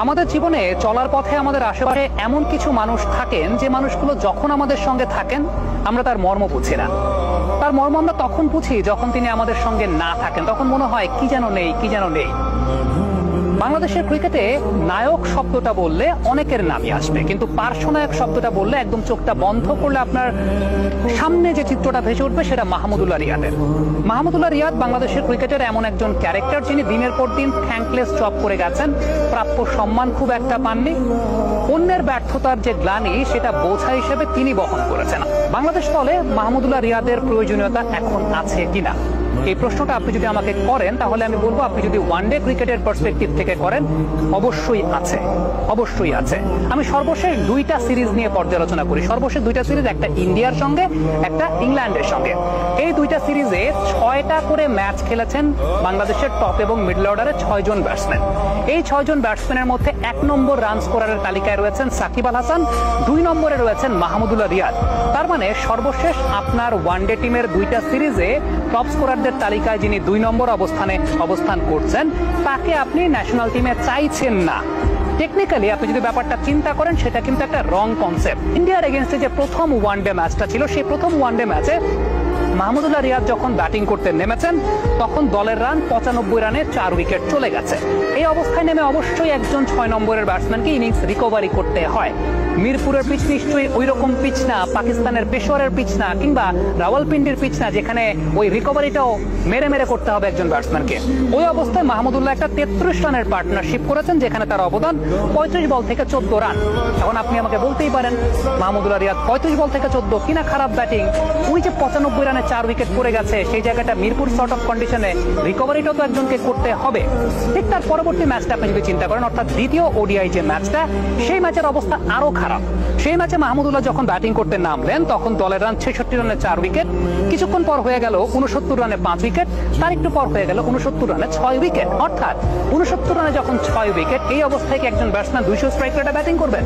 আমাদের জীবনে চলার পথে আমাদের আশেপাশে এমন কিছু মানুষ থাকেন যে মানুষগুলো যখন আমাদের সঙ্গে থাকেন আমরা তার মর্ম বুঝি না। তার মর্ম আমরা তখন বুঝি যখন তিনি আমাদের সঙ্গে না থাকেন, তখন মনে হয় কি যেন নেই, কি যেন নেই। বাংলাদেশের ক্রিকেটে নায়ক শব্দটা বললে অনেকের নামই আসবে, কিন্তু পার্শ্বনায়ক শব্দটা বললে একদম চোখটা বন্ধ করলে আপনার সামনে যে চিত্রটা ভেসে উঠবে সেটা মাহমুদুল্লাহ রিয়াদের। মাহমুদুল্লাহ রিয়াদ বাংলাদেশের ক্রিকেটের এমন একজন ক্যারেক্টার যিনি দিনের পর দিন থ্যাঙ্কলেস জব করে গেছেন, প্রাপ্য সম্মান খুব একটা পাননি, অন্যের ব্যর্থতার যে গ্লানি সেটা বোঝা হিসেবে তিনি বহন করেছেন। বাংলাদেশ দলে মাহমুদুল্লাহ রিয়াদের প্রয়োজনীয়তা এখন আছে কিনা, এই প্রশ্নটা আপনি যদি আমাকে করেন তাহলে আমি বলবো, আপনি যদি ওয়ানডে ক্রিকেটের পার্সপেক্টিভ থেকে করেন অবশ্যই আছে, অবশ্যই আছে। আমি সর্বশেষ দুইটা সিরিজ নিয়ে পর্যালোচনা করি। সর্বশেষ দুইটা সিরিজ, একটা ইন্ডিয়ার সঙ্গে, একটা ইংল্যান্ডের সঙ্গে। এই দুইটা সিরিজে 6টা করে ম্যাচ খেলেছেন বাংলাদেশের টপ এবং মিডল অর্ডারে 6 জন ব্যাটসম্যান। এই 6 জন ব্যাটসম্যানের মধ্যে 1 নম্বর রান স্কোরারের তালিকায় রয়েছেন সাকিব আল হাসান, 2 নম্বরে রয়েছেন মাহমুদুল্লাহ রিয়াদ। তার মানে সর্বশেষ আপনার ওয়ানডে টিমের দুইটা সিরিজে টপ স্কোরারদের তালিকায় যিনি 2 নম্বর অবস্থান করছেন তাকে আপনি ন্যাশনাল টিমে চাইছেন না। টেকনিক্যালি আপনি যদি ব্যাপারটা চিন্তা করেন সেটা কিন্তু একটা রং কনসেপ্ট। ইন্ডিয়ার এগেইনস্টে যে প্রথম ওয়ানডে ম্যাচটা ছিল, সেই প্রথম ওয়ানডে ম্যাচে মাহমুদুল্লাহ রিয়াদ যখন ব্যাটিং করতে নেমেছেন তখন দলের রান 95 রানে 4 উইকেট চলে গেছে। এই অবস্থায় নেমে অবশ্যই একজন 6 নম্বরের ব্যাটসম্যানকে ইনিংস রিকভারি করতে হয়। মিরপুরের পিচ নিশ্চয়ই ওই রকম পিচ না, পাকিস্তানের পেশোয়ারের পিচ না, কিংবা রাওয়ালপিন্ডির পিচ না যেখানে ওই রিকভারিটাও মেরে মেরে করতে হবে একজন ব্যাটসম্যানকে। ওই অবস্থায় মাহমুদুল্লাহ একটা 33 রানের পার্টনারশিপ করেছেন যেখানে তার অবদান 35 বল থেকে 14 রান। এখন আপনি আমাকে বলতেই পারেন মাহমুদুল্লাহ রিয়াদ 35 বল থেকে 14 কিনা খারাপ ব্যাটিং, ওই যে 95 রানে 4 উইকেট পড়ে গেছে সেই জায়গাটা মিরপুর শর্ট অফ কন্ডিশনে রিকভারিটাও তো একজনকে করতে হবে। ঠিক তার পরবর্তী ম্যাচটা আপনি যদি চিন্তা করেন, অর্থাৎ দ্বিতীয় ওডিআই যে ম্যাচটা, সেই ম্যাচের অবস্থা আরো খারাপ। সেই ম্যাচে মাহমুদুল্লাহ যখন ব্যাটিং করতে নামলেন তখন দলের রান 66 রানে 4 উইকেট, কিছুক্ষণ পর হয়ে গেল 69 রানে 5 উইকেট, তার একটু পর হয়ে গেল 69 রানে 6 উইকেট। অর্থাৎ 69 রানে যখন 6 উইকেট, এই অবস্থায় কি একজন ব্যাটসম্যান 200 স্ট্রাইক রেটে ব্যাটিং করবেন?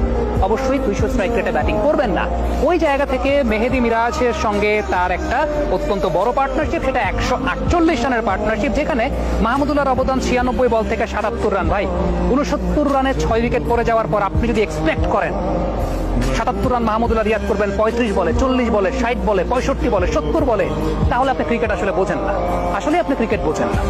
অবশ্যই 200 স্ট্রাইক রেটে ব্যাটিং করবেন না। ওই জায়গা থেকে মেহেদী মিরাজের সঙ্গে তার একটা অত্যন্ত বড় পার্টনারশিপ, সেটা 148 রানের পার্টনারশিপ, যেখানে মাহমুদুল্লাহর অবদান 96 বল থেকে 77 রান। ভাই 69 রানে 6 উইকেট পড়ে যাওয়ার পর আপনি যদি এক্সপেক্ট করেন 77 রান মাহমুদুল্লাহ রিয়াদ করবেন 35 বলে, 40 বলে, 60 বলে, 65 বলে, 70 বলে, তাহলে আপনি ক্রিকেট আসলে বোঝেন না। আসলে আপনি ক্রিকেট বোঝেন না।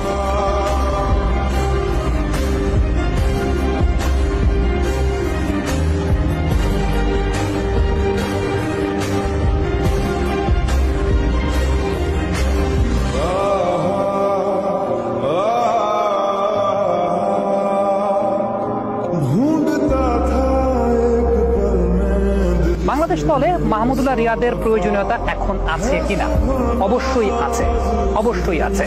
বাংলাদেশ দলে মাহমুদুল্লাহ রিয়াদের প্রয়োজনীয়তা এখন আছে কিনা? অবশ্যই আছে, অবশ্যই আছে।